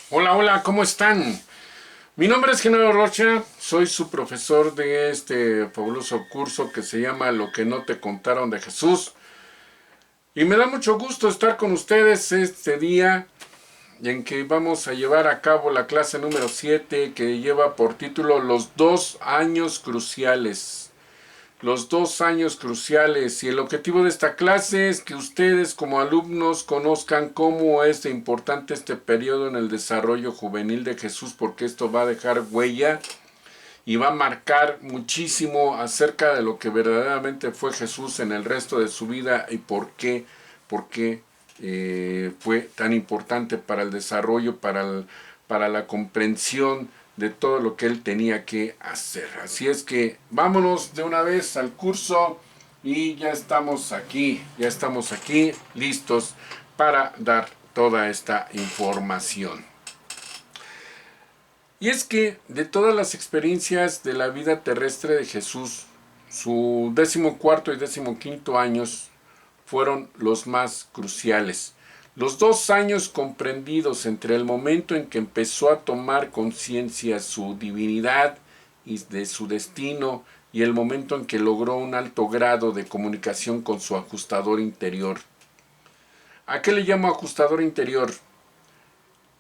Hola, hola, ¿cómo están? Mi nombre es Genaro Rocha, soy su profesor de este fabuloso curso que se llama Lo que no te contaron de Jesús. Y me da mucho gusto estar con ustedes este día en que vamos a llevar a cabo la clase número 7 que lleva por título Los 2 años cruciales. Los 2 años cruciales, y el objetivo de esta clase es que ustedes como alumnos conozcan cómo es de importante este periodo en el desarrollo juvenil de Jesús, porque esto va a dejar huella y va a marcar muchísimo acerca de lo que verdaderamente fue Jesús en el resto de su vida y por qué fue tan importante para el desarrollo, para la comprensión de todo lo que él tenía que hacer. Así es que vámonos de una vez al curso y ya estamos aquí listos para dar toda esta información. Y es que de todas las experiencias de la vida terrestre de Jesús, su 14º y 15º años fueron los más cruciales. Los 2 años comprendidos entre el momento en que empezó a tomar conciencia su divinidad y de su destino y el momento en que logró un alto grado de comunicación con su ajustador interior. ¿A qué le llamo ajustador interior?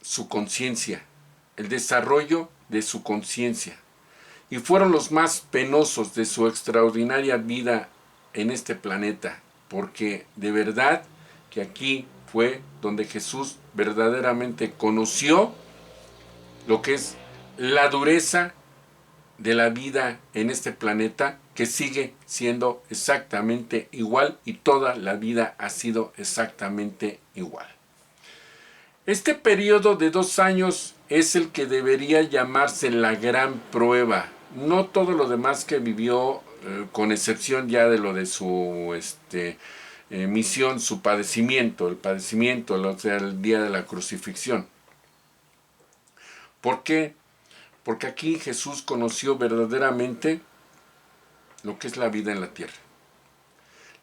Su conciencia, el desarrollo de su conciencia. Y fueron los más penosos de su extraordinaria vida en este planeta, porque de verdad que aquí fue donde Jesús verdaderamente conoció lo que es la dureza de la vida en este planeta, que sigue siendo exactamente igual y toda la vida ha sido exactamente igual. Este periodo de 2 años es el que debería llamarse la gran prueba. No todo lo demás que vivió, con excepción ya de lo de su misión, su padecimiento, o sea, el día de la crucifixión. ¿Por qué? Porque aquí Jesús conoció verdaderamente lo que es la vida en la tierra.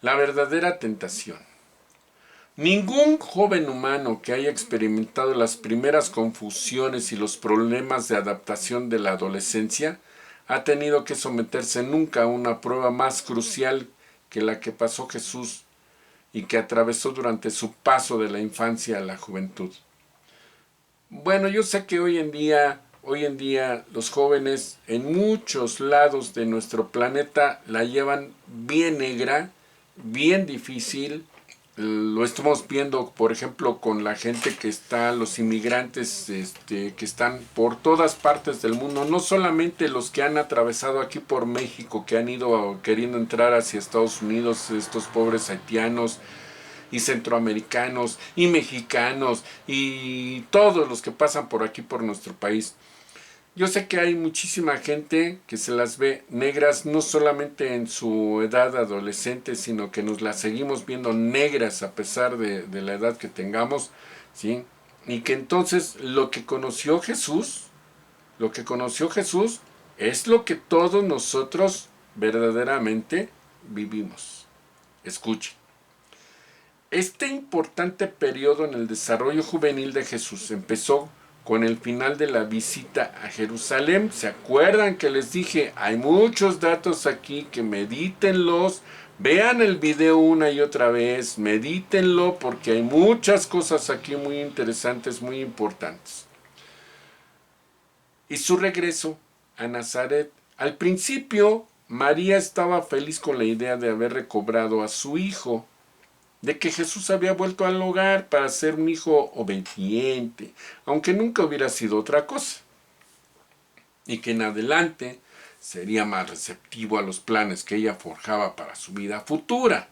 La verdadera tentación. Ningún joven humano que haya experimentado las primeras confusiones y los problemas de adaptación de la adolescencia ha tenido que someterse nunca a una prueba más crucial que la que pasó Jesús y que atravesó durante su paso de la infancia a la juventud. Bueno, yo sé que hoy en día los jóvenes en muchos lados de nuestro planeta la llevan bien negra, bien difícil. Lo estamos viendo, por ejemplo, con la gente que está, los inmigrantes que están por todas partes del mundo, no solamente los que han atravesado aquí por México, que han ido queriendo entrar hacia Estados Unidos, estos pobres haitianos y centroamericanos y mexicanos y todos los que pasan por aquí por nuestro país. Yo sé que hay muchísima gente que se las ve negras, no solamente en su edad adolescente, sino que nos las seguimos viendo negras a pesar de la edad que tengamos, ¿sí? Y que entonces lo que conoció Jesús es lo que todos nosotros verdaderamente vivimos. Escuchen. Este importante periodo en el desarrollo juvenil de Jesús empezó con el final de la visita a Jerusalén. ¿Se acuerdan que les dije? Hay muchos datos aquí, que medítenlos, vean el video una y otra vez, medítenlo, porque hay muchas cosas aquí muy interesantes, muy importantes. Y su regreso a Nazaret. Al principio, María estaba feliz con la idea de haber recobrado a su hijo, de que Jesús había vuelto al hogar para ser un hijo obediente, aunque nunca hubiera sido otra cosa, y que en adelante sería más receptivo a los planes que ella forjaba para su vida futura.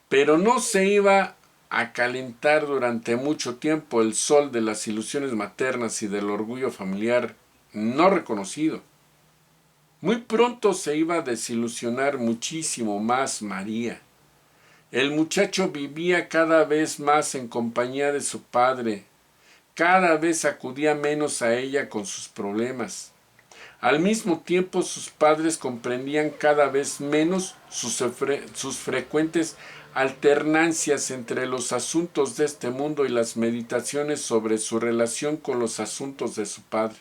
Pero no se iba a calentar durante mucho tiempo el sol de las ilusiones maternas y del orgullo familiar no reconocido. Muy pronto se iba a desilusionar muchísimo más María. El muchacho vivía cada vez más en compañía de su padre, cada vez acudía menos a ella con sus problemas. Al mismo tiempo sus padres comprendían cada vez menos sus frecuentes alternancias entre los asuntos de este mundo y las meditaciones sobre su relación con los asuntos de su Padre.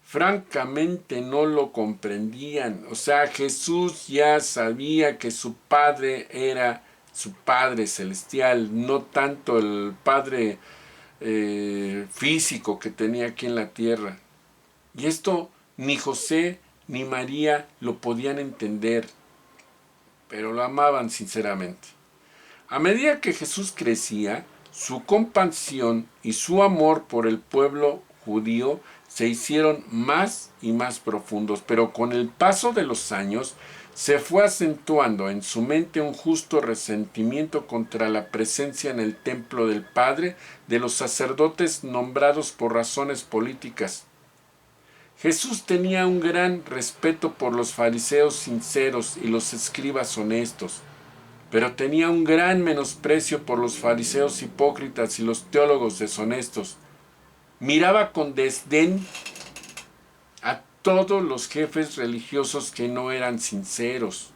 Francamente no lo comprendían. O sea, Jesús ya sabía que su Padre era su Padre celestial, no tanto el Padre físico que tenía aquí en la tierra. Y esto ni José ni María lo podían entender, pero lo amaban sinceramente. A medida que Jesús crecía, su compasión y su amor por el pueblo judío se hicieron más y más profundos, pero con el paso de los años se fue acentuando en su mente un justo resentimiento contra la presencia en el templo del Padre de los sacerdotes nombrados por razones políticas. Jesús tenía un gran respeto por los fariseos sinceros y los escribas honestos, pero tenía un gran menosprecio por los fariseos hipócritas y los teólogos deshonestos. Miraba con desdén a todos los jefes religiosos que no eran sinceros.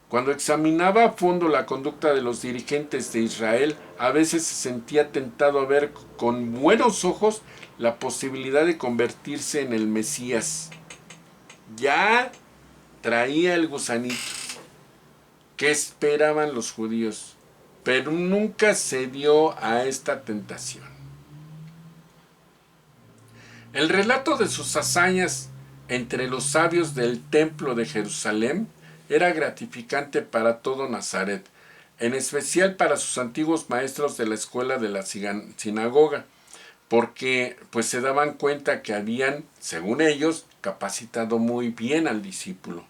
Cuando examinaba a fondo la conducta de los dirigentes de Israel, a veces se sentía tentado a ver con buenos ojos la posibilidad de convertirse en el Mesías. Ya traía el gusanito. ¿Qué esperaban los judíos? Pero nunca cedió a esta tentación. El relato de sus hazañas entre los sabios del templo de Jerusalén era gratificante para todo Nazaret, en especial para sus antiguos maestros de la escuela de la sinagoga, porque pues se daban cuenta que habían, según ellos, capacitado muy bien al discípulo.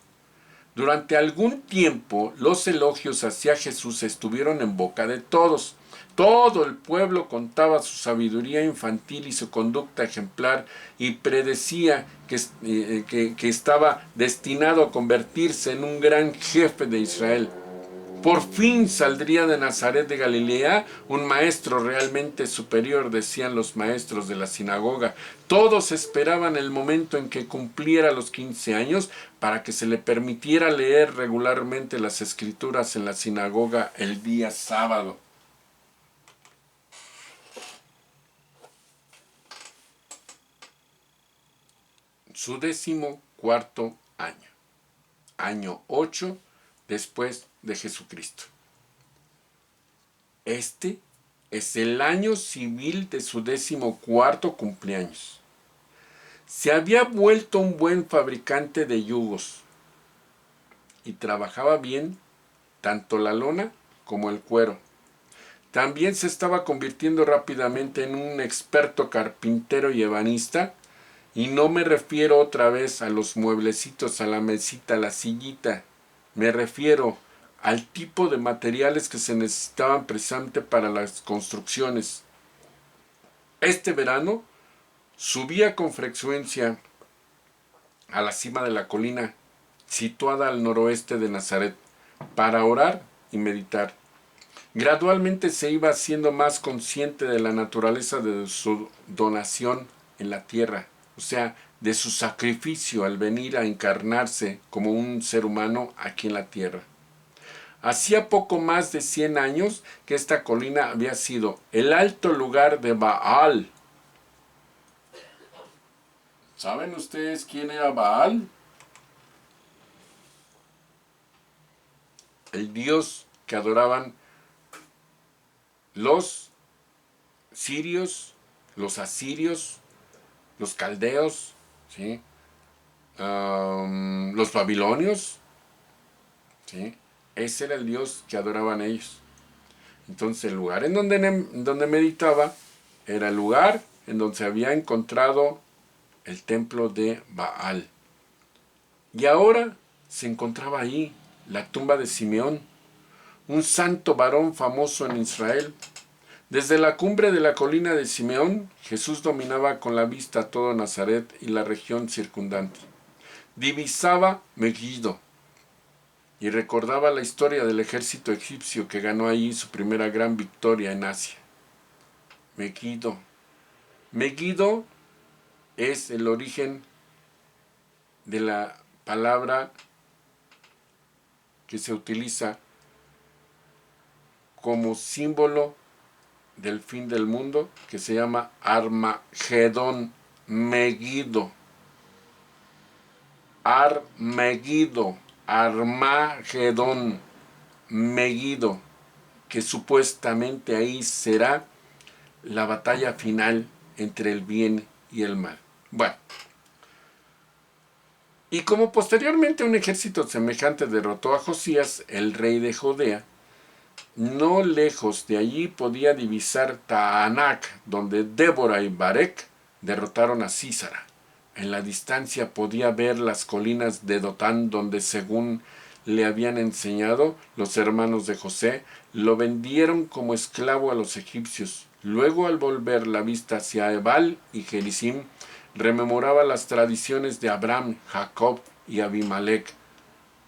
Durante algún tiempo los elogios hacia Jesús estuvieron en boca de todos. Todo el pueblo contaba su sabiduría infantil y su conducta ejemplar y predecía que estaba destinado a convertirse en un gran jefe de Israel. Por fin saldría de Nazaret de Galilea un maestro realmente superior, decían los maestros de la sinagoga. Todos esperaban el momento en que cumpliera los 15 años para que se le permitiera leer regularmente las escrituras en la sinagoga el día sábado. Su 14º año, año 8 después de Jesucristo. Este es el año civil de su 14º cumpleaños. Se había vuelto un buen fabricante de yugos y trabajaba bien tanto la lona como el cuero. También se estaba convirtiendo rápidamente en un experto carpintero y ebanista, y no me refiero otra vez a los mueblecitos, a la mesita, a la sillita. Me refiero al tipo de materiales que se necesitaban precisamente para las construcciones. Este verano subía con frecuencia a la cima de la colina situada al noroeste de Nazaret para orar y meditar. Gradualmente se iba haciendo más consciente de la naturaleza de su donación en la tierra, o sea, de su sacrificio al venir a encarnarse como un ser humano aquí en la tierra. Hacía poco más de 100 años que esta colina había sido el alto lugar de Baal. ¿Saben ustedes quién era Baal? El dios que adoraban los sirios, los asirios, los caldeos, ¿sí? Los babilonios, ¿sí? Ese era el dios que adoraban ellos. Entonces el lugar en donde meditaba era el lugar en donde se había encontrado el templo de Baal. Y ahora se encontraba ahí la tumba de Simeón, un santo varón famoso en Israel. Desde la cumbre de la colina de Simeón, Jesús dominaba con la vista todo Nazaret y la región circundante. Divisaba Megiddo y recordaba la historia del ejército egipcio que ganó allí su primera gran victoria en Asia. Megiddo. Megiddo es el origen de la palabra que se utiliza como símbolo del fin del mundo, que se llama Armagedón, Megiddo. Armagedón, Megiddo, que supuestamente ahí será la batalla final entre el bien y el mal. Bueno, y como posteriormente un ejército semejante derrotó a Josías, el rey de Judea, no lejos de allí podía divisar Taanac, donde Débora y Barec derrotaron a Sísara. En la distancia podía ver las colinas de Dotán, donde según le habían enseñado los hermanos de José, lo vendieron como esclavo a los egipcios. Luego, al volver la vista hacia Ebal y Gerizim, rememoraba las tradiciones de Abraham, Jacob y Abimelech.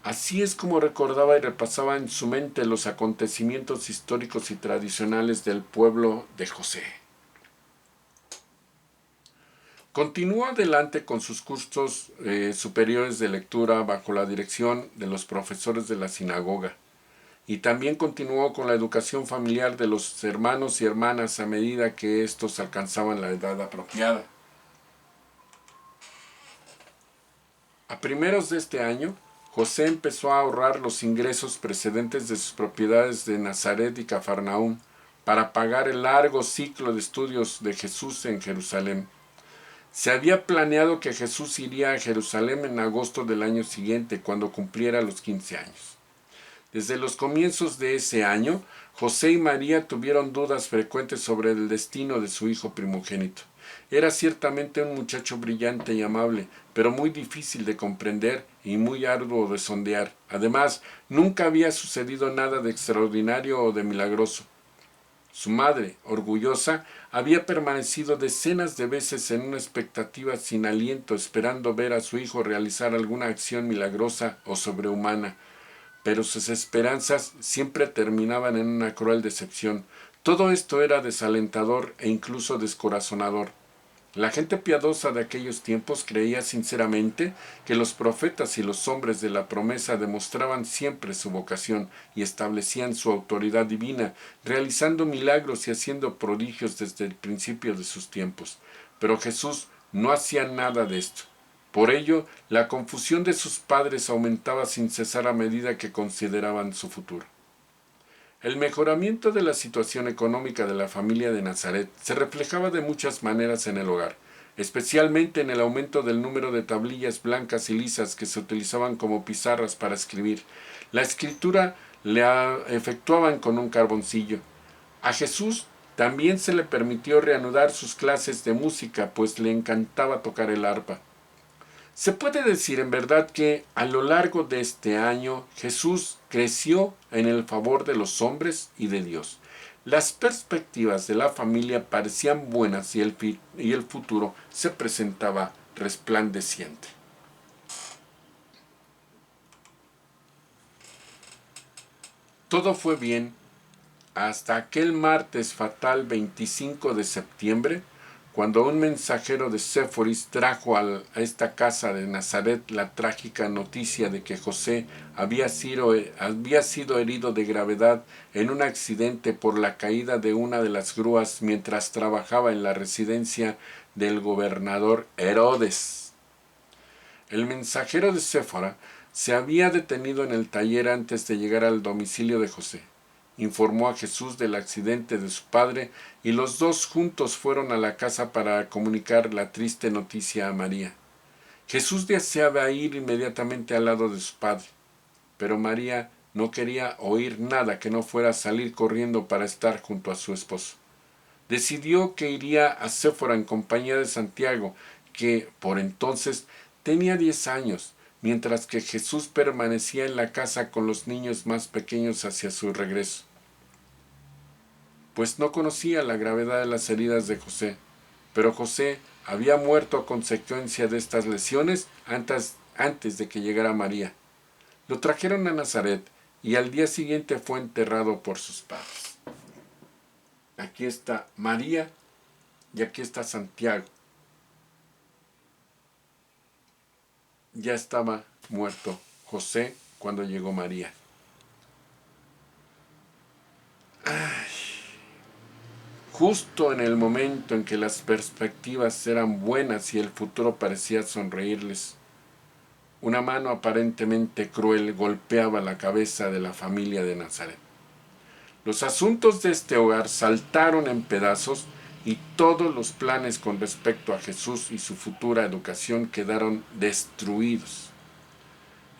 Así es como recordaba y repasaba en su mente los acontecimientos históricos y tradicionales del pueblo de José. Continuó adelante con sus cursos superiores de lectura bajo la dirección de los profesores de la sinagoga, y también continuó con la educación familiar de los hermanos y hermanas a medida que éstos alcanzaban la edad apropiada. A primeros de este año, José empezó a ahorrar los ingresos precedentes de sus propiedades de Nazaret y Cafarnaúm para pagar el largo ciclo de estudios de Jesús en Jerusalén. Se había planeado que Jesús iría a Jerusalén en agosto del año siguiente, cuando cumpliera los 15 años. Desde los comienzos de ese año, José y María tuvieron dudas frecuentes sobre el destino de su hijo primogénito. Era ciertamente un muchacho brillante y amable, pero muy difícil de comprender y muy arduo de sondear. Además, nunca había sucedido nada de extraordinario o de milagroso. Su madre, orgullosa, había permanecido decenas de veces en una expectativa sin aliento, esperando ver a su hijo realizar alguna acción milagrosa o sobrehumana. Pero sus esperanzas siempre terminaban en una cruel decepción. Todo esto era desalentador e incluso descorazonador. La gente piadosa de aquellos tiempos creía sinceramente que los profetas y los hombres de la promesa demostraban siempre su vocación y establecían su autoridad divina, realizando milagros y haciendo prodigios desde el principio de sus tiempos. Pero Jesús no hacía nada de esto. Por ello, la confusión de sus padres aumentaba sin cesar a medida que consideraban su futuro. El mejoramiento de la situación económica de la familia de Nazaret se reflejaba de muchas maneras en el hogar, especialmente en el aumento del número de tablillas blancas y lisas que se utilizaban como pizarras para escribir. La escritura la efectuaban con un carboncillo. A Jesús también se le permitió reanudar sus clases de música, pues le encantaba tocar el arpa. Se puede decir en verdad que a lo largo de este año Jesús creció en el favor de los hombres y de Dios. Las perspectivas de la familia parecían buenas y el futuro se presentaba resplandeciente. Todo fue bien hasta aquel martes fatal 25 de septiembre, cuando un mensajero de Séforis trajo a esta casa de Nazaret la trágica noticia de que José había sido herido de gravedad en un accidente por la caída de una de las grúas mientras trabajaba en la residencia del gobernador Herodes. El mensajero de Séfora se había detenido en el taller antes de llegar al domicilio de José. Informó a Jesús del accidente de su padre y los dos juntos fueron a la casa para comunicar la triste noticia a María. Jesús deseaba ir inmediatamente al lado de su padre, pero María no quería oír nada que no fuera salir corriendo para estar junto a su esposo. Decidió que iría a Séfora en compañía de Santiago, que por entonces tenía 10 años, mientras que Jesús permanecía en la casa con los niños más pequeños hacia su regreso, pues no conocía la gravedad de las heridas de José. Pero José había muerto a consecuencia de estas lesiones antes de que llegara María. Lo trajeron a Nazaret y al día siguiente fue enterrado por sus padres. Aquí está María y aquí está Santiago. Ya estaba muerto José cuando llegó María. Justo en el momento en que las perspectivas eran buenas y el futuro parecía sonreírles, una mano aparentemente cruel golpeaba la cabeza de la familia de Nazaret. Los asuntos de este hogar saltaron en pedazos y todos los planes con respecto a Jesús y su futura educación quedaron destruidos.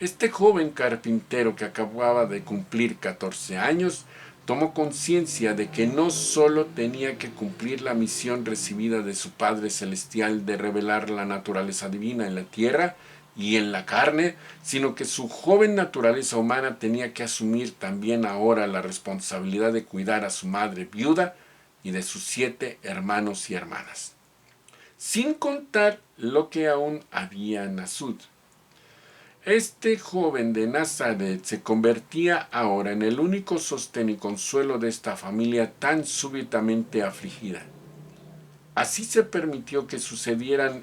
Este joven carpintero que acababa de cumplir 14 años tomó conciencia de que no solo tenía que cumplir la misión recibida de su Padre Celestial de revelar la naturaleza divina en la tierra y en la carne, sino que su joven naturaleza humana tenía que asumir también ahora la responsabilidad de cuidar a su madre viuda y de sus 7 hermanos y hermanas. Sin contar lo que aún había en Azud. Este joven de Nazaret se convertía ahora en el único sostén y consuelo de esta familia tan súbitamente afligida. Así se permitió que sucedieran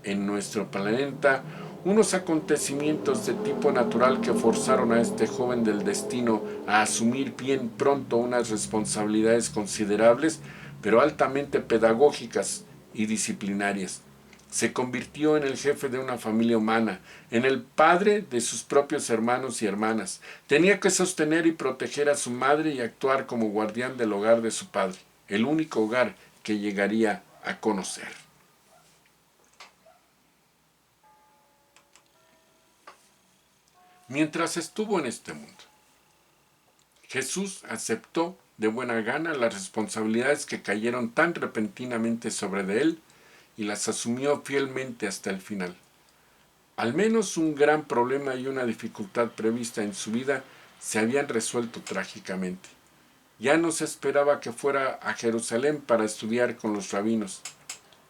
en nuestro planeta unos acontecimientos de tipo natural que forzaron a este joven del destino a asumir bien pronto unas responsabilidades considerables, pero altamente pedagógicas y disciplinarias. Se convirtió en el jefe de una familia humana, en el padre de sus propios hermanos y hermanas. Tenía que sostener y proteger a su madre y actuar como guardián del hogar de su padre, el único hogar que llegaría a conocer. Mientras estuvo en este mundo, Jesús aceptó de buena gana las responsabilidades que cayeron tan repentinamente sobre de él y las asumió fielmente hasta el final. Al menos un gran problema y una dificultad prevista en su vida se habían resuelto trágicamente. Ya no se esperaba que fuera a Jerusalén para estudiar con los rabinos.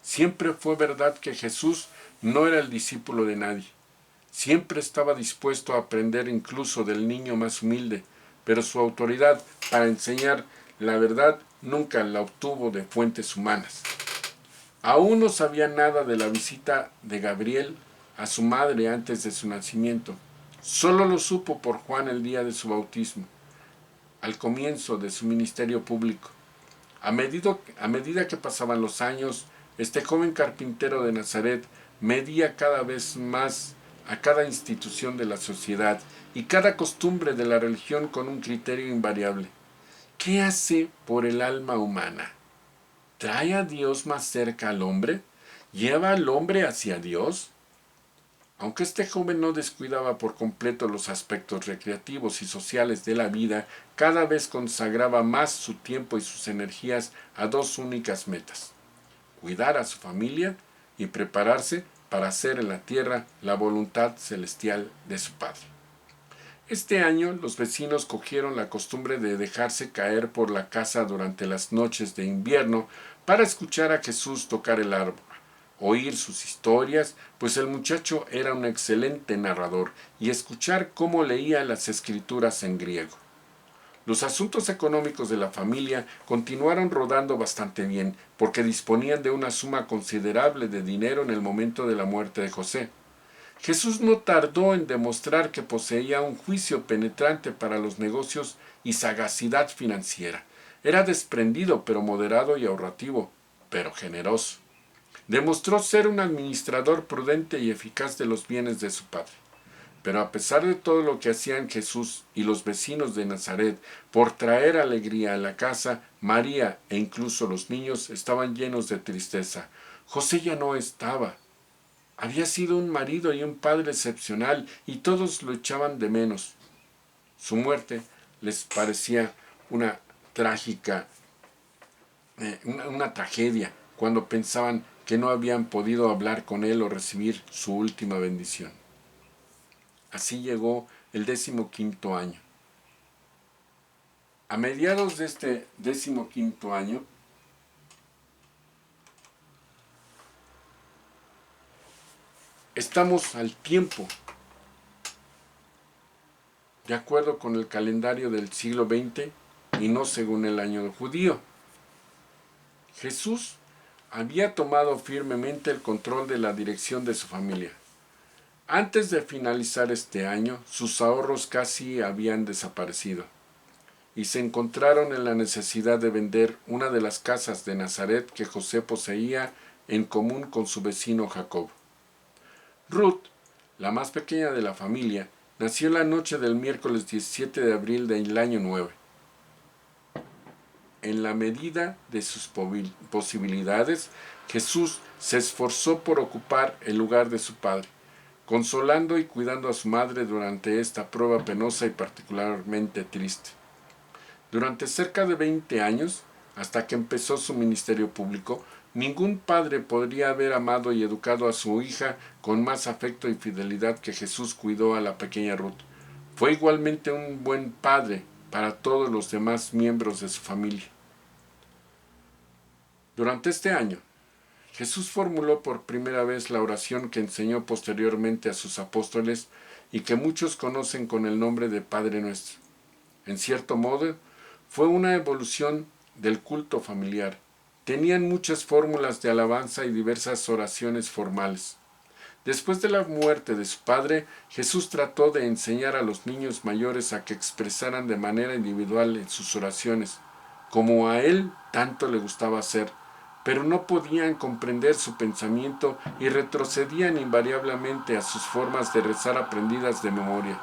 Siempre fue verdad que Jesús no era el discípulo de nadie. Siempre estaba dispuesto a aprender incluso del niño más humilde, pero su autoridad para enseñar la verdad nunca la obtuvo de fuentes humanas. Aún no sabía nada de la visita de Gabriel a su madre antes de su nacimiento. Solo lo supo por Juan el día de su bautismo, al comienzo de su ministerio público. A medida que pasaban los años, este joven carpintero de Nazaret medía cada vez más a cada institución de la sociedad y cada costumbre de la religión con un criterio invariable. ¿Qué hace por el alma humana? ¿Trae a Dios más cerca al hombre? ¿Lleva al hombre hacia Dios? Aunque este joven no descuidaba por completo los aspectos recreativos y sociales de la vida, cada vez consagraba más su tiempo y sus energías a 2 únicas metas: cuidar a su familia y prepararse para hacer en la tierra la voluntad celestial de su Padre. Este año los vecinos cogieron la costumbre de dejarse caer por la casa durante las noches de invierno para escuchar a Jesús tocar el arpa, oír sus historias, pues el muchacho era un excelente narrador, y escuchar cómo leía las escrituras en griego. Los asuntos económicos de la familia continuaron rodando bastante bien, porque disponían de una suma considerable de dinero en el momento de la muerte de José. Jesús no tardó en demostrar que poseía un juicio penetrante para los negocios y sagacidad financiera. Era desprendido, pero moderado, y ahorrativo, pero generoso. Demostró ser un administrador prudente y eficaz de los bienes de su padre. Pero a pesar de todo lo que hacían Jesús y los vecinos de Nazaret por traer alegría a la casa, María e incluso los niños estaban llenos de tristeza. José ya no estaba. Había sido un marido y un padre excepcional, y todos lo echaban de menos. Su muerte les parecía una trágica, una tragedia, cuando pensaban que no habían podido hablar con él o recibir su última bendición. Así llegó el 15º año. A mediados de este 15º año, estamos al tiempo, de acuerdo con el calendario del siglo XX y no según el año judío. Jesús había tomado firmemente el control de la dirección de su familia. Antes de finalizar este año, sus ahorros casi habían desaparecido. y se encontraron en la necesidad de vender una de las casas de Nazaret que José poseía en común con su vecino Jacob. Ruth, la más pequeña de la familia, nació la noche del miércoles 17 de abril del año 9. En la medida de sus posibilidades, Jesús se esforzó por ocupar el lugar de su padre, consolando y cuidando a su madre durante esta prueba penosa y particularmente triste. Durante cerca de 20 años, hasta que empezó su ministerio público, ningún padre podría haber amado y educado a su hija con más afecto y fidelidad que Jesús cuidó a la pequeña Ruth. Fue igualmente un buen padre para todos los demás miembros de su familia. Durante este año, Jesús formuló por primera vez la oración que enseñó posteriormente a sus apóstoles y que muchos conocen con el nombre de Padre Nuestro. En cierto modo, fue una evolución del culto familiar. Tenían muchas fórmulas de alabanza y diversas oraciones formales. Después de la muerte de su padre, Jesús trató de enseñar a los niños mayores a que expresaran de manera individual en sus oraciones, como a él tanto le gustaba hacer, pero no podían comprender su pensamiento y retrocedían invariablemente a sus formas de rezar aprendidas de memoria.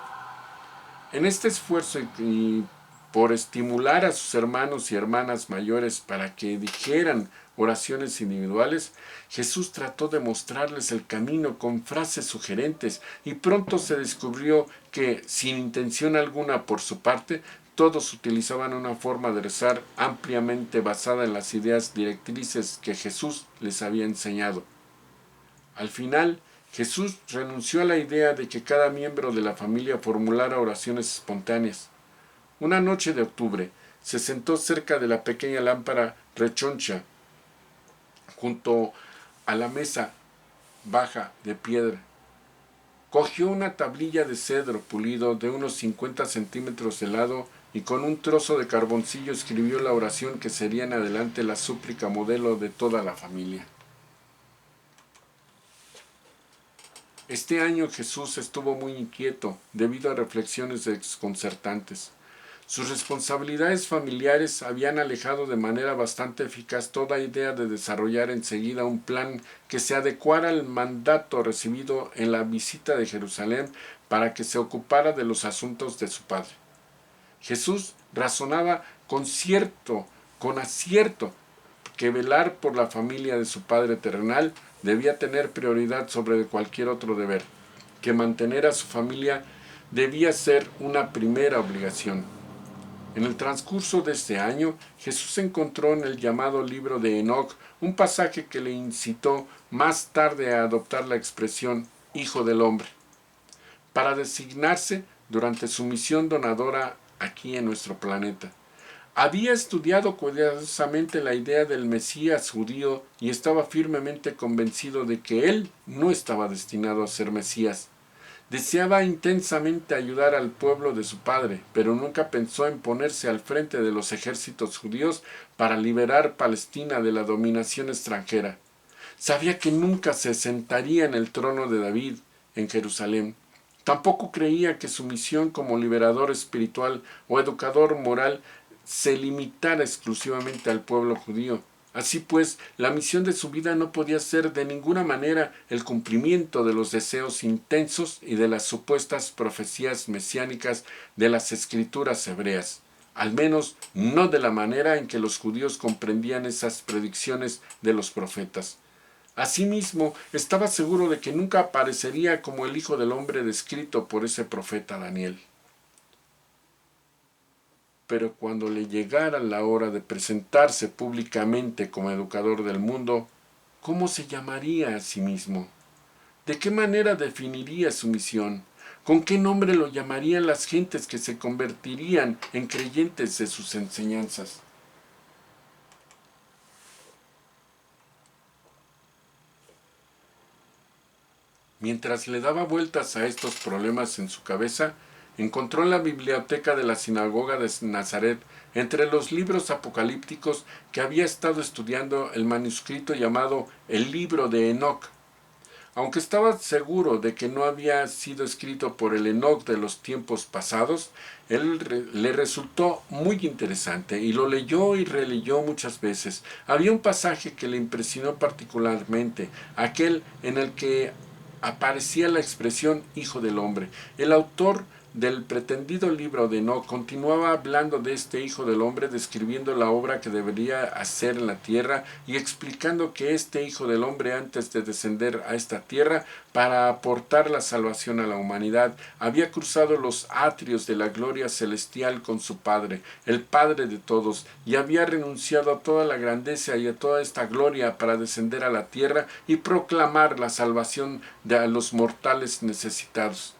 En este esfuerzo y por estimular a sus hermanos y hermanas mayores para que dijeran oraciones individuales, Jesús trató de mostrarles el camino con frases sugerentes y pronto se descubrió que, sin intención alguna por su parte, todos utilizaban una forma de rezar ampliamente basada en las ideas directrices que Jesús les había enseñado. Al final, Jesús renunció a la idea de que cada miembro de la familia formulara oraciones espontáneas. Una noche de octubre, se sentó cerca de la pequeña lámpara rechoncha, junto a la mesa baja de piedra. Cogió una tablilla de cedro pulido de unos 50 centímetros de lado y con un trozo de carboncillo escribió la oración que sería en adelante la súplica modelo de toda la familia. Este año Jesús estuvo muy inquieto debido a reflexiones desconcertantes. Sus responsabilidades familiares habían alejado de manera bastante eficaz toda idea de desarrollar enseguida un plan que se adecuara al mandato recibido en la visita de Jerusalén para que se ocupara de los asuntos de su padre. Jesús razonaba con acierto, que velar por la familia de su Padre terrenal debía tener prioridad sobre cualquier otro deber, que mantener a su familia debía ser una primera obligación. En el transcurso de este año, Jesús encontró en el llamado libro de Enoc un pasaje que le incitó más tarde a adoptar la expresión Hijo del Hombre, para designarse durante su misión donadora aquí en nuestro planeta. Había estudiado cuidadosamente la idea del Mesías judío y estaba firmemente convencido de que él no estaba destinado a ser Mesías. Deseaba intensamente ayudar al pueblo de su padre, pero nunca pensó en ponerse al frente de los ejércitos judíos para liberar Palestina de la dominación extranjera. Sabía que nunca se sentaría en el trono de David en Jerusalén. Tampoco creía que su misión como liberador espiritual o educador moral se limitara exclusivamente al pueblo judío. Así pues, la misión de su vida no podía ser de ninguna manera el cumplimiento de los deseos intensos y de las supuestas profecías mesiánicas de las escrituras hebreas, al menos no de la manera en que los judíos comprendían esas predicciones de los profetas. Asimismo, estaba seguro de que nunca aparecería como el Hijo del Hombre descrito por ese profeta Daniel. Pero cuando le llegara la hora de presentarse públicamente como educador del mundo, ¿cómo se llamaría a sí mismo? ¿De qué manera definiría su misión? ¿Con qué nombre lo llamarían las gentes que se convertirían en creyentes de sus enseñanzas? Mientras le daba vueltas a estos problemas en su cabeza, encontró en la biblioteca de la sinagoga de Nazaret, entre los libros apocalípticos, que había estado estudiando el manuscrito llamado el libro de Enoc. Aunque estaba seguro de que no había sido escrito por el Enoc de los tiempos pasados, le resultó muy interesante y lo leyó y releyó muchas veces. Había un pasaje que le impresionó particularmente, aquel en el que aparecía la expresión Hijo del Hombre. El autor del pretendido libro de Enoc continuaba hablando de este Hijo del Hombre, describiendo la obra que debería hacer en la tierra y explicando que este Hijo del Hombre, antes de descender a esta tierra para aportar la salvación a la humanidad, había cruzado los atrios de la gloria celestial con su Padre, el Padre de todos, y había renunciado a toda la grandeza y a toda esta gloria para descender a la tierra y proclamar la salvación de los mortales necesitados.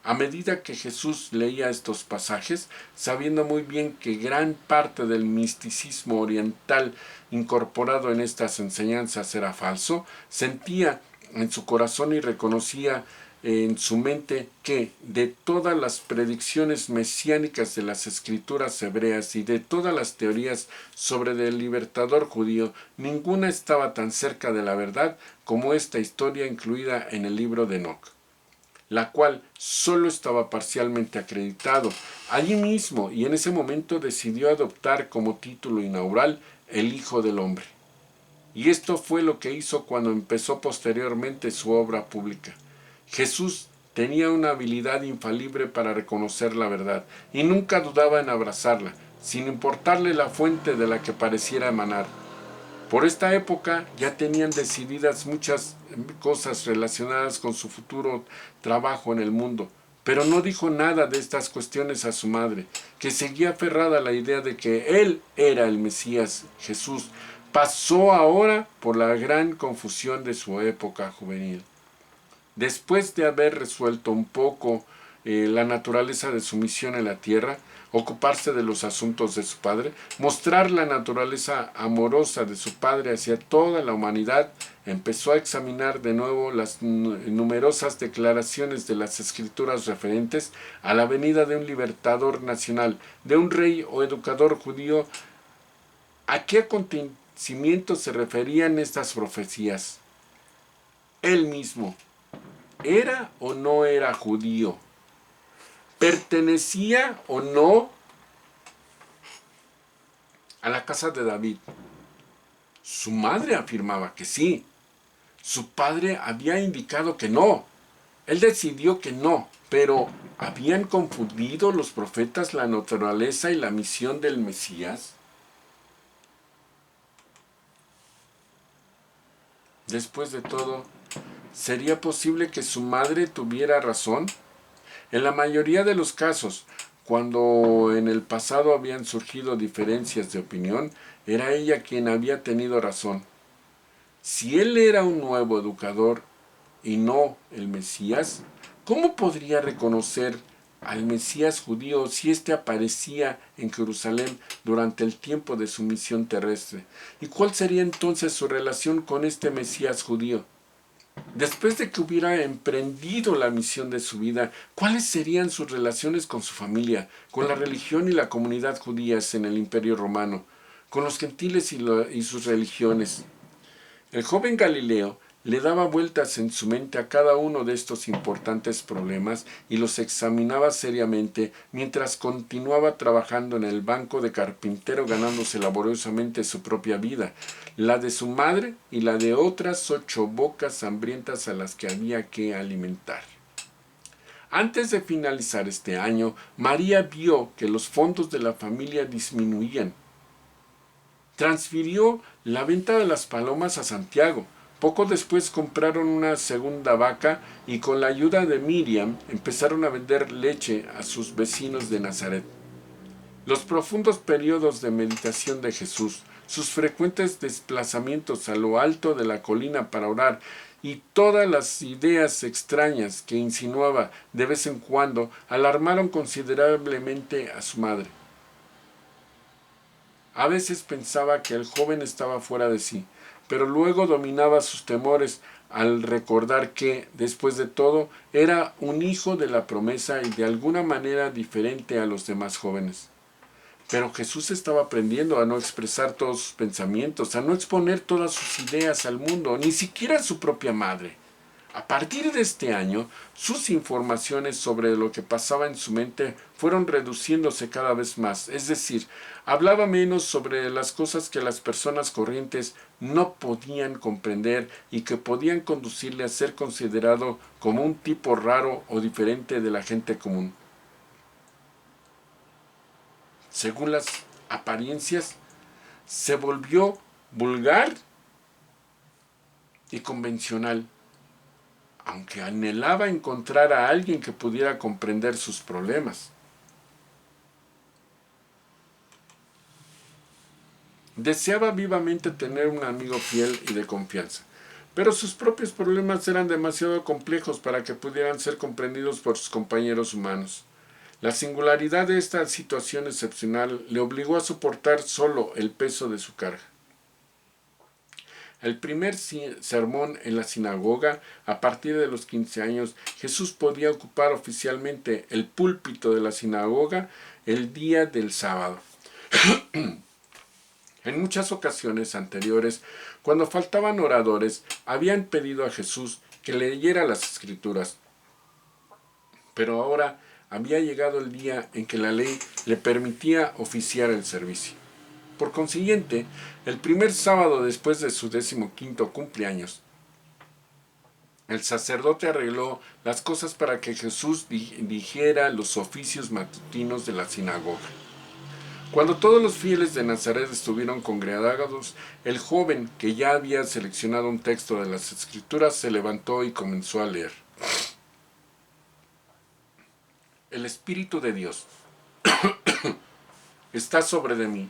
A medida que Jesús leía estos pasajes, sabiendo muy bien que gran parte del misticismo oriental incorporado en estas enseñanzas era falso, sentía en su corazón y reconocía en su mente que de todas las predicciones mesiánicas de las escrituras hebreas y de todas las teorías sobre el libertador judío, ninguna estaba tan cerca de la verdad como esta historia incluida en el libro de Enoc, la cual solo estaba parcialmente acreditado. Allí mismo y en ese momento decidió adoptar como título inaugural el Hijo del Hombre. Y esto fue lo que hizo cuando empezó posteriormente su obra pública. Jesús tenía una habilidad infalible para reconocer la verdad y nunca dudaba en abrazarla, sin importarle la fuente de la que pareciera emanar. Por esta época ya tenían decididas muchas cosas relacionadas con su futuro trabajo en el mundo, pero no dijo nada de estas cuestiones a su madre, que seguía aferrada a la idea de que él era el Mesías, Jesús. Pasó ahora por la gran confusión de su época juvenil. Después de haber resuelto un poco la naturaleza de su misión en la tierra, ocuparse de los asuntos de su padre, mostrar la naturaleza amorosa de su padre hacia toda la humanidad, empezó a examinar de nuevo las numerosas declaraciones de las escrituras referentes a la venida de un libertador nacional, de un rey o educador judío. ¿A qué acontecimientos se referían estas profecías? Él mismo, ¿era o no era judío? ¿Pertenecía o no a la casa de David? Su madre afirmaba que sí. Su padre había indicado que no. Él decidió que no, pero ¿habían confundido los profetas la naturaleza y la misión del Mesías? Después de todo, ¿sería posible que su madre tuviera razón? En la mayoría de los casos, cuando en el pasado habían surgido diferencias de opinión, era ella quien había tenido razón. Si él era un nuevo educador y no el Mesías, ¿cómo podría reconocer al Mesías judío si éste aparecía en Jerusalén durante el tiempo de su misión terrestre? ¿Y cuál sería entonces su relación con este Mesías judío? Después de que hubiera emprendido la misión de su vida, ¿cuáles serían sus relaciones con su familia, con la religión y la comunidad judías en el Imperio Romano, con los gentiles y sus religiones? El joven Galileo le daba vueltas en su mente a cada uno de estos importantes problemas y los examinaba seriamente mientras continuaba trabajando en el banco de carpintero, ganándose laboriosamente su propia vida, la de su madre y la de otras 8 bocas hambrientas a las que había que alimentar. Antes de finalizar este año, María vio que los fondos de la familia disminuían. Transfirió la venta de las palomas a Santiago. Poco después compraron una segunda vaca y con la ayuda de Miriam empezaron a vender leche a sus vecinos de Nazaret. Los profundos periodos de meditación de Jesús, sus frecuentes desplazamientos a lo alto de la colina para orar y todas las ideas extrañas que insinuaba de vez en cuando alarmaron considerablemente a su madre. A veces pensaba que el joven estaba fuera de sí, pero luego dominaba sus temores al recordar que, después de todo, era un hijo de la promesa y de alguna manera diferente a los demás jóvenes. Pero Jesús estaba aprendiendo a no expresar todos sus pensamientos, a no exponer todas sus ideas al mundo, ni siquiera a su propia madre. A partir de este año, sus informaciones sobre lo que pasaba en su mente fueron reduciéndose cada vez más, es decir, hablaba menos sobre las cosas que las personas corrientes no podían comprender y que podían conducirle a ser considerado como un tipo raro o diferente de la gente común. Según las apariencias, se volvió vulgar y convencional, aunque anhelaba encontrar a alguien que pudiera comprender sus problemas. Deseaba vivamente tener un amigo fiel y de confianza, pero sus propios problemas eran demasiado complejos para que pudieran ser comprendidos por sus compañeros humanos. La singularidad de esta situación excepcional le obligó a soportar solo el peso de su carga. El primer sermón en la sinagoga, a partir de los 15 años, Jesús podía ocupar oficialmente el púlpito de la sinagoga el día del sábado. En muchas ocasiones anteriores, cuando faltaban oradores, habían pedido a Jesús que leyera las Escrituras. Pero ahora había llegado el día en que la ley le permitía oficiar el servicio. Por consiguiente, el primer sábado después de su 15º cumpleaños, el sacerdote arregló las cosas para que Jesús dijera los oficios matutinos de la sinagoga. Cuando todos los fieles de Nazaret estuvieron congregados, el joven, que ya había seleccionado un texto de las Escrituras, se levantó y comenzó a leer. El Espíritu de Dios está sobre de mí,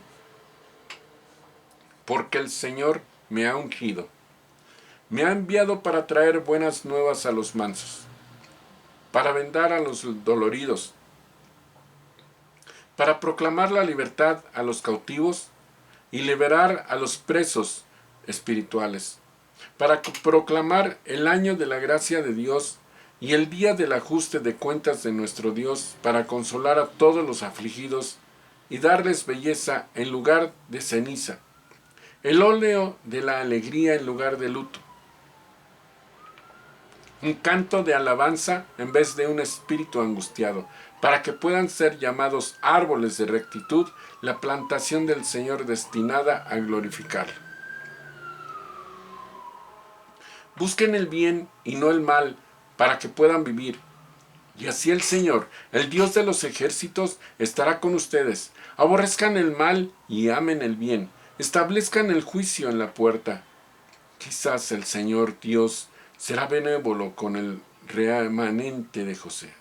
porque el Señor me ha ungido. Me ha enviado para traer buenas nuevas a los mansos, para vendar a los doloridos, para proclamar la libertad a los cautivos y liberar a los presos espirituales, para proclamar el año de la gracia de Dios y el día del ajuste de cuentas de nuestro Dios, para consolar a todos los afligidos y darles belleza en lugar de ceniza, el óleo de la alegría en lugar de luto, un canto de alabanza en vez de un espíritu angustiado, para que puedan ser llamados árboles de rectitud, la plantación del Señor destinada a glorificarlo. Busquen el bien y no el mal, para que puedan vivir. Y así el Señor, el Dios de los ejércitos, estará con ustedes. Aborrezcan el mal y amen el bien. Establezcan el juicio en la puerta. Quizás el Señor Dios será benévolo con el remanente de José.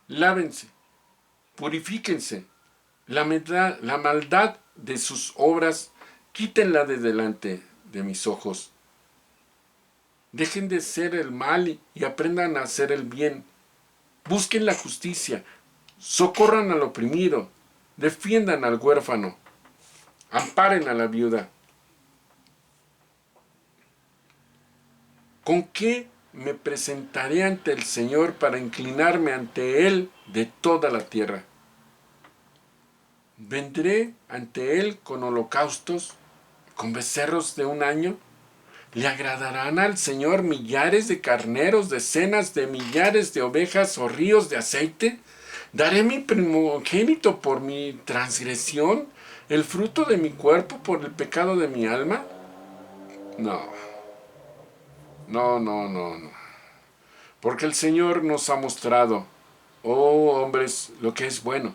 Lávense, purifíquense, la maldad de sus obras, quítenla de delante de mis ojos. Dejen de hacer el mal y aprendan a hacer el bien. Busquen la justicia, socorran al oprimido, defiendan al huérfano, amparen a la viuda. ¿Con qué me presentaré ante el Señor para inclinarme ante Él de toda la tierra? ¿Vendré ante Él con holocaustos, con becerros de un año? ¿Le agradarán al Señor millares de carneros, decenas de millares de ovejas o ríos de aceite? ¿Daré mi primogénito por mi transgresión, el fruto de mi cuerpo por el pecado de mi alma? No. Porque el Señor nos ha mostrado, oh hombres, lo que es bueno.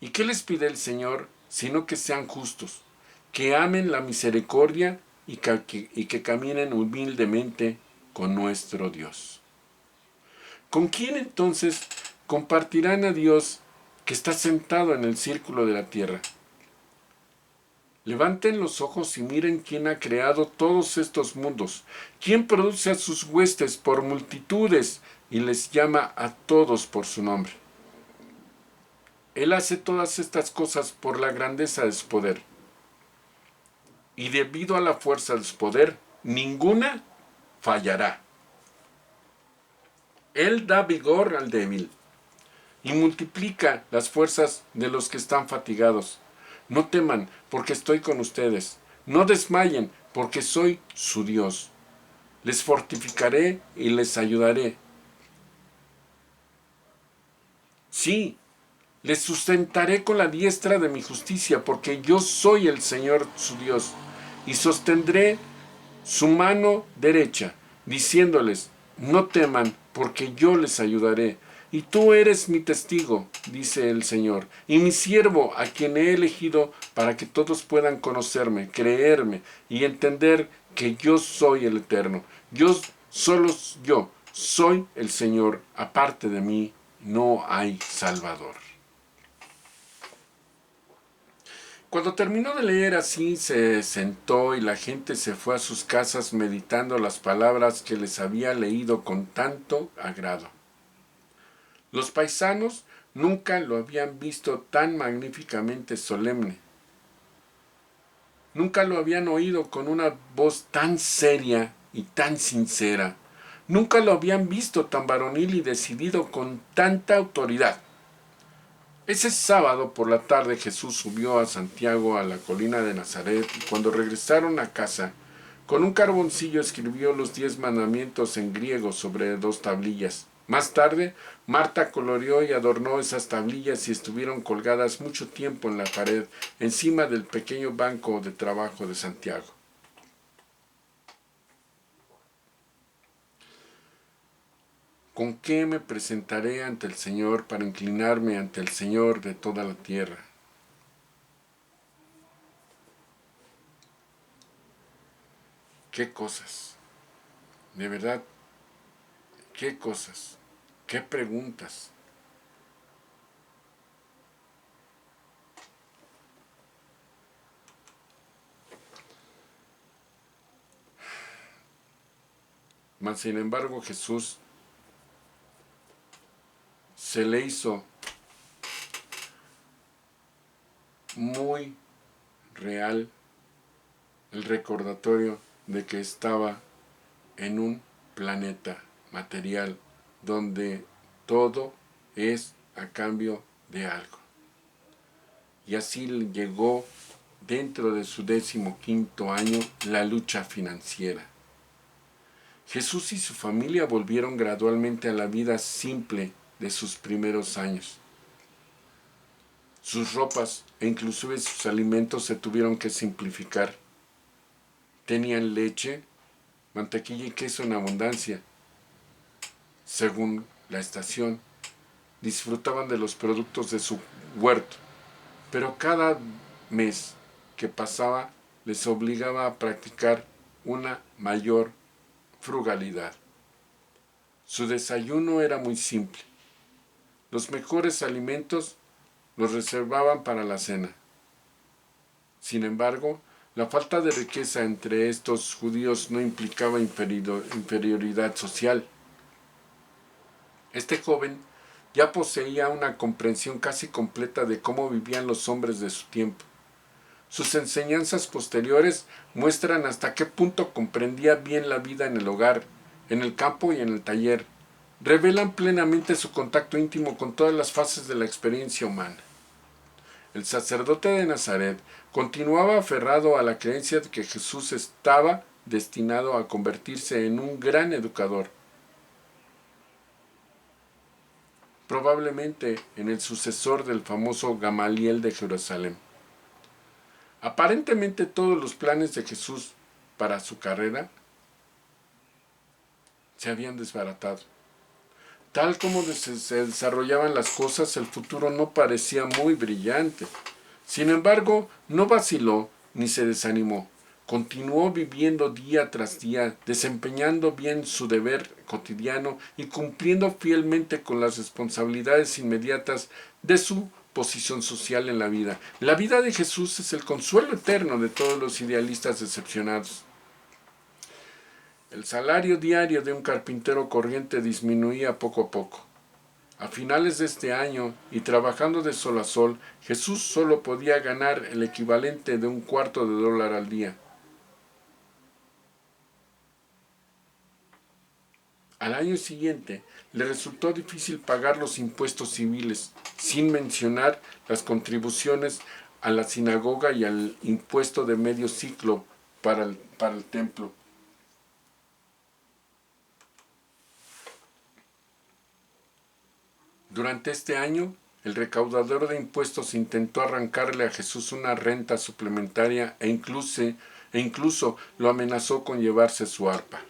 ¿Y qué les pide el Señor? Sino que sean justos, que amen la misericordia y que caminen humildemente con nuestro Dios. ¿Con quién entonces compartirán a Dios que está sentado en el círculo de la tierra? Levanten los ojos y miren quién ha creado todos estos mundos, quién produce a sus huestes por multitudes y les llama a todos por su nombre. Él hace todas estas cosas por la grandeza de su poder. Y debido a la fuerza de su poder, ninguna fallará. Él da vigor al débil y multiplica las fuerzas de los que están fatigados. No teman, porque estoy con ustedes. No desmayen, porque soy su Dios. Les fortificaré y les ayudaré. Sí, les sustentaré con la diestra de mi justicia, porque yo soy el Señor su Dios, y sostendré su mano derecha, diciéndoles, no teman, porque yo les ayudaré. Y tú eres mi testigo, dice el Señor, y mi siervo, a quien he elegido para que todos puedan conocerme, creerme y entender que yo soy el Eterno. Solo yo, soy el Señor. Aparte de mí, no hay Salvador. Cuando terminó de leer así, se sentó y la gente se fue a sus casas meditando las palabras que les había leído con tanto agrado. Los paisanos nunca lo habían visto tan magníficamente solemne. Nunca lo habían oído con una voz tan seria y tan sincera. Nunca lo habían visto tan varonil y decidido con tanta autoridad. Ese sábado por la tarde Jesús subió a Santiago a la colina de Nazaret y cuando regresaron a casa, con un carboncillo escribió los 10 mandamientos en griego sobre 2 tablillas. Más tarde, Marta coloreó y adornó esas tablillas y estuvieron colgadas mucho tiempo en la pared, encima del pequeño banco de trabajo de Santiago. ¿Con qué me presentaré ante el Señor para inclinarme ante el Señor de toda la tierra? ¿Qué cosas? De verdad, ¿qué cosas? ¿Qué preguntas? Mas sin embargo Jesús se le hizo muy real el recordatorio de que estaba en un planeta material donde todo es a cambio de algo. Y así llegó dentro de su 15º año la lucha financiera. Jesús y su familia volvieron gradualmente a la vida simple de sus primeros años. Sus ropas e inclusive sus alimentos se tuvieron que simplificar. Tenían leche, mantequilla y queso en abundancia. Según la estación, disfrutaban de los productos de su huerto, pero cada mes que pasaba les obligaba a practicar una mayor frugalidad. Su desayuno era muy simple. Los mejores alimentos los reservaban para la cena. Sin embargo, la falta de riqueza entre estos judíos no implicaba inferioridad social. Este joven ya poseía una comprensión casi completa de cómo vivían los hombres de su tiempo. Sus enseñanzas posteriores muestran hasta qué punto comprendía bien la vida en el hogar, en el campo y en el taller. Revelan plenamente su contacto íntimo con todas las fases de la experiencia humana. El sacerdote de Nazaret continuaba aferrado a la creencia de que Jesús estaba destinado a convertirse en un gran educador, probablemente en el sucesor del famoso Gamaliel de Jerusalén. Aparentemente todos los planes de Jesús para su carrera se habían desbaratado. Tal como se desarrollaban las cosas, el futuro no parecía muy brillante. Sin embargo, no vaciló ni se desanimó. Continuó viviendo día tras día, desempeñando bien su deber cotidiano y cumpliendo fielmente con las responsabilidades inmediatas de su posición social en la vida. La vida de Jesús es el consuelo eterno de todos los idealistas decepcionados. El salario diario de un carpintero corriente disminuía poco a poco. A finales de este año, y trabajando de sol a sol, Jesús solo podía ganar el equivalente de $0.25 al día. Al año siguiente, le resultó difícil pagar los impuestos civiles, sin mencionar las contribuciones a la sinagoga y al impuesto de medio siclo para el templo. Durante este año, el recaudador de impuestos intentó arrancarle a Jesús una renta suplementaria e incluso lo amenazó con llevarse su arpa.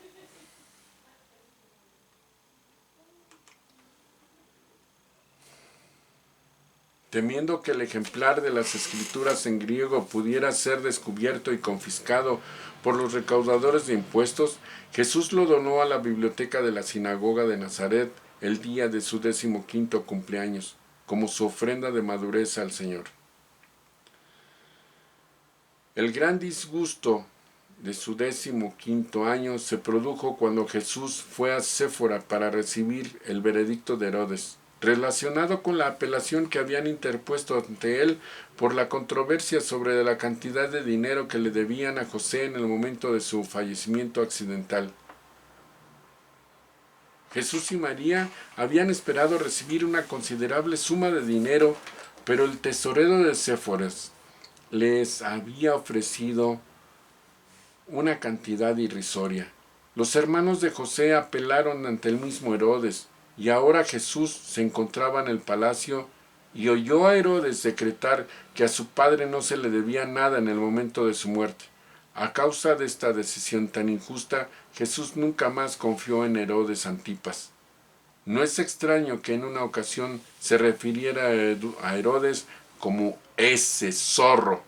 Temiendo que el ejemplar de las escrituras en griego pudiera ser descubierto y confiscado por los recaudadores de impuestos, Jesús lo donó a la biblioteca de la sinagoga de Nazaret el día de su 15º cumpleaños, como su ofrenda de madurez al Señor. El gran disgusto de su 15º año se produjo cuando Jesús fue a Séfora para recibir el veredicto de Herodes, relacionado con la apelación que habían interpuesto ante él por la controversia sobre la cantidad de dinero que le debían a José en el momento de su fallecimiento accidental. Jesús y María habían esperado recibir una considerable suma de dinero, pero el tesorero de Séfora les había ofrecido una cantidad irrisoria. Los hermanos de José apelaron ante el mismo Herodes, y ahora Jesús se encontraba en el palacio y oyó a Herodes decretar que a su padre no se le debía nada en el momento de su muerte. A causa de esta decisión tan injusta, Jesús nunca más confió en Herodes Antipas. No es extraño que en una ocasión se refiriera a Herodes como ese zorro.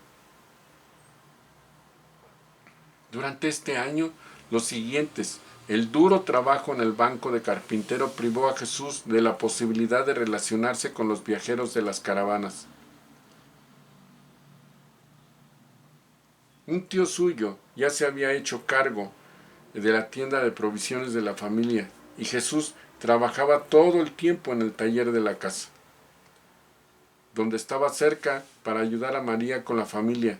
Durante este año, los siguientes, el duro trabajo en el banco de carpintero privó a Jesús de la posibilidad de relacionarse con los viajeros de las caravanas. Un tío suyo ya se había hecho cargo de la tienda de provisiones de la familia y Jesús trabajaba todo el tiempo en el taller de la casa, donde estaba cerca para ayudar a María con la familia.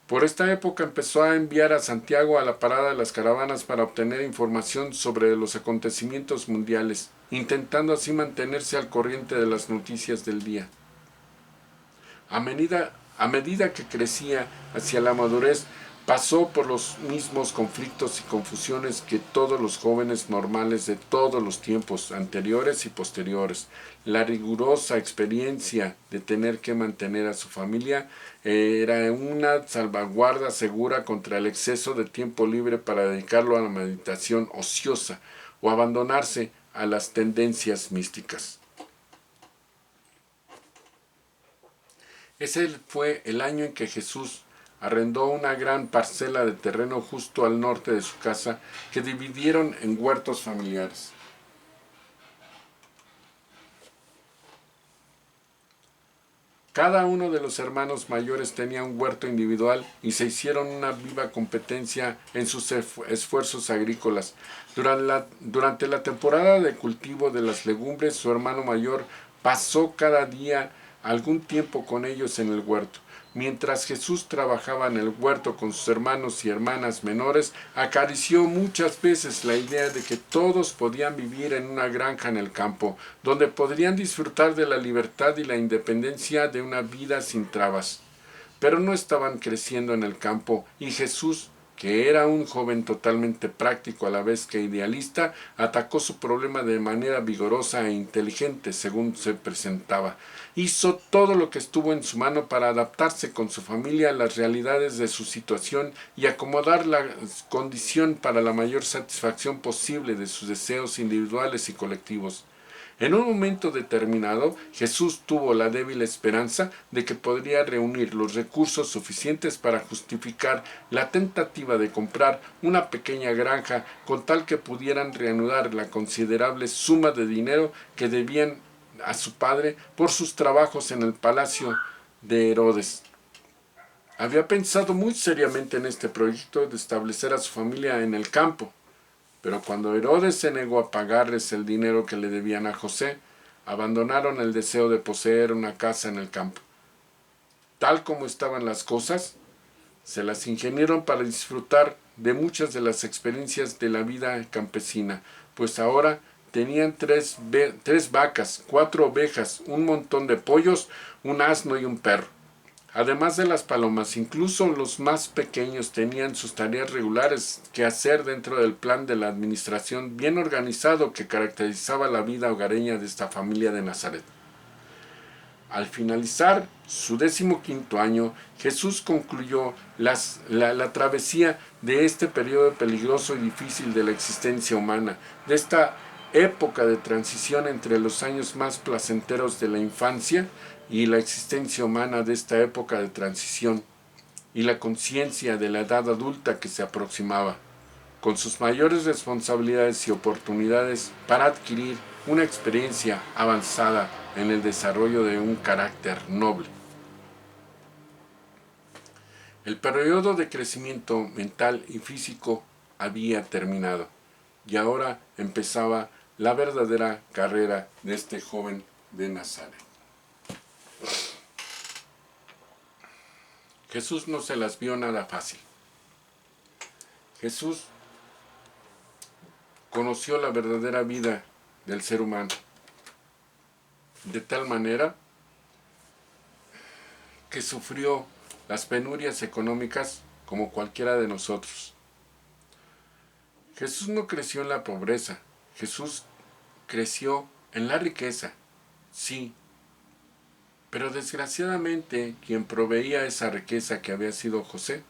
Por esta época empezó a enviar a Santiago a la parada de las caravanas para obtener información sobre los acontecimientos mundiales, intentando así mantenerse al corriente de las noticias del día. A medida que crecía hacia la madurez, pasó por los mismos conflictos y confusiones que todos los jóvenes normales de todos los tiempos anteriores y posteriores. La rigurosa experiencia de tener que mantener a su familia era una salvaguarda segura contra el exceso de tiempo libre para dedicarlo a la meditación ociosa o abandonarse a las tendencias místicas. Ese fue el año en que Jesús arrendó una gran parcela de terreno justo al norte de su casa que dividieron en huertos familiares. Cada uno de los hermanos mayores tenía un huerto individual y se hicieron una viva competencia en sus esfuerzos agrícolas. Durante la temporada de cultivo de las legumbres, su hermano mayor pasó cada día algún tiempo con ellos en el huerto. Mientras Jesús trabajaba en el huerto con sus hermanos y hermanas menores, acarició muchas veces la idea de que todos podían vivir en una granja en el campo, donde podrían disfrutar de la libertad y la independencia de una vida sin trabas. Pero no estaban creciendo en el campo, y Jesús, que era un joven totalmente práctico a la vez que idealista, atacó su problema de manera vigorosa e inteligente según se presentaba. Hizo todo lo que estuvo en su mano para adaptarse con su familia a las realidades de su situación y acomodar la condición para la mayor satisfacción posible de sus deseos individuales y colectivos. En un momento determinado, Jesús tuvo la débil esperanza de que podría reunir los recursos suficientes para justificar la tentativa de comprar una pequeña granja con tal que pudieran reanudar la considerable suma de dinero que debían a su padre por sus trabajos en el palacio de Herodes. Había pensado muy seriamente en este proyecto de establecer a su familia en el campo. Pero cuando Herodes se negó a pagarles el dinero que le debían a José, abandonaron el deseo de poseer una casa en el campo. Tal como estaban las cosas, se las ingeniaron para disfrutar de muchas de las experiencias de la vida campesina, pues ahora tenían tres vacas, 4 ovejas, un montón de pollos, un asno y un perro. Además de las palomas, incluso los más pequeños tenían sus tareas regulares que hacer dentro del plan de la administración bien organizado que caracterizaba la vida hogareña de esta familia de Nazaret. Al finalizar su 15º año, Jesús concluyó la travesía de este periodo peligroso y difícil de la existencia humana, de esta época de transición entre los años más placenteros de la infancia y la existencia humana de esta época de transición, y la conciencia de la edad adulta que se aproximaba, con sus mayores responsabilidades y oportunidades para adquirir una experiencia avanzada en el desarrollo de un carácter noble. El periodo de crecimiento mental y físico había terminado, y ahora empezaba la verdadera carrera de este joven de Nazaret. Jesús no se las vio nada fácil. Jesús conoció la verdadera vida del ser humano, de tal manera que sufrió las penurias económicas como cualquiera de nosotros. Jesús no creció en la pobreza, Jesús creció en la riqueza, sí, pero desgraciadamente quien proveía esa riqueza que había sido José,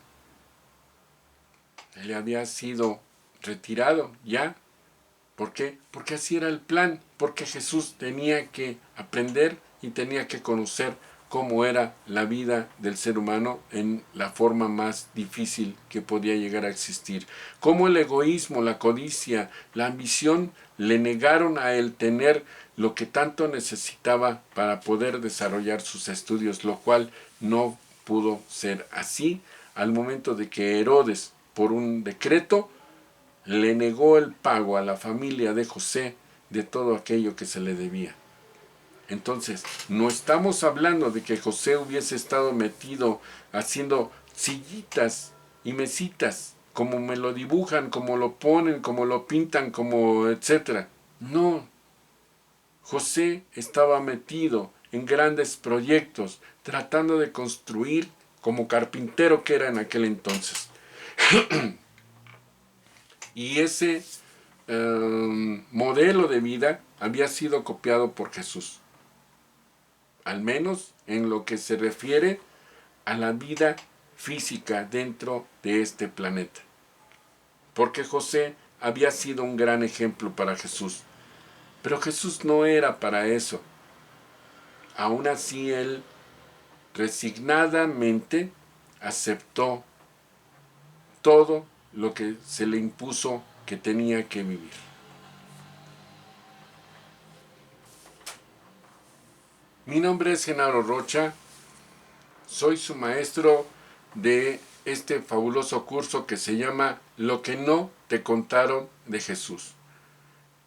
le había sido retirado ya. ¿Por qué? Porque así era el plan, porque Jesús tenía que aprender y tenía que conocer cómo era la vida del ser humano en la forma más difícil que podía llegar a existir. Cómo el egoísmo, la codicia, la ambición le negaron a él tener lo que tanto necesitaba para poder desarrollar sus estudios, lo cual no pudo ser así al momento de que Herodes, por un decreto, le negó el pago a la familia de José de todo aquello que se le debía. Entonces, no estamos hablando de que José hubiese estado metido haciendo sillitas y mesitas, como me lo dibujan, como lo ponen, como lo pintan, como etcétera. No. José estaba metido en grandes proyectos, tratando de construir como carpintero que era en aquel entonces. Y ese modelo de vida había sido copiado por Jesús, al menos en lo que se refiere a la vida física dentro de este planeta. Porque José había sido un gran ejemplo para Jesús, pero Jesús no era para eso. Aún así él resignadamente aceptó todo lo que se le impuso que tenía que vivir. Mi nombre es Genaro Rocha, soy su maestro de este fabuloso curso que se llama Lo que no te contaron de Jesús.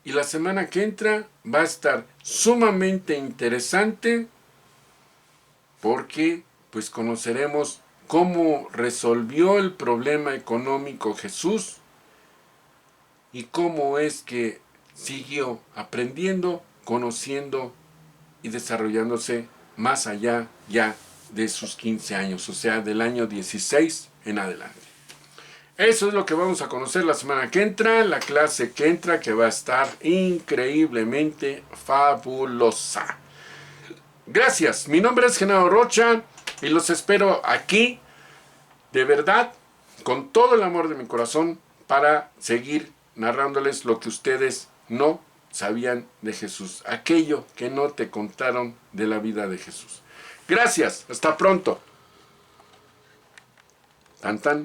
Y la semana que entra va a estar sumamente interesante porque pues conoceremos cómo resolvió el problema económico Jesús y cómo es que siguió aprendiendo, conociendo y desarrollándose más allá ya de sus 15 años, o sea, del año 16 en adelante. Eso es lo que vamos a conocer la semana que entra, la clase que entra, que va a estar increíblemente fabulosa. Gracias, mi nombre es Genaro Rocha y los espero aquí, de verdad, con todo el amor de mi corazón, para seguir narrándoles lo que ustedes no sabían de Jesús, aquello que no te contaron de la vida de Jesús. Gracias, hasta pronto. Tan tan.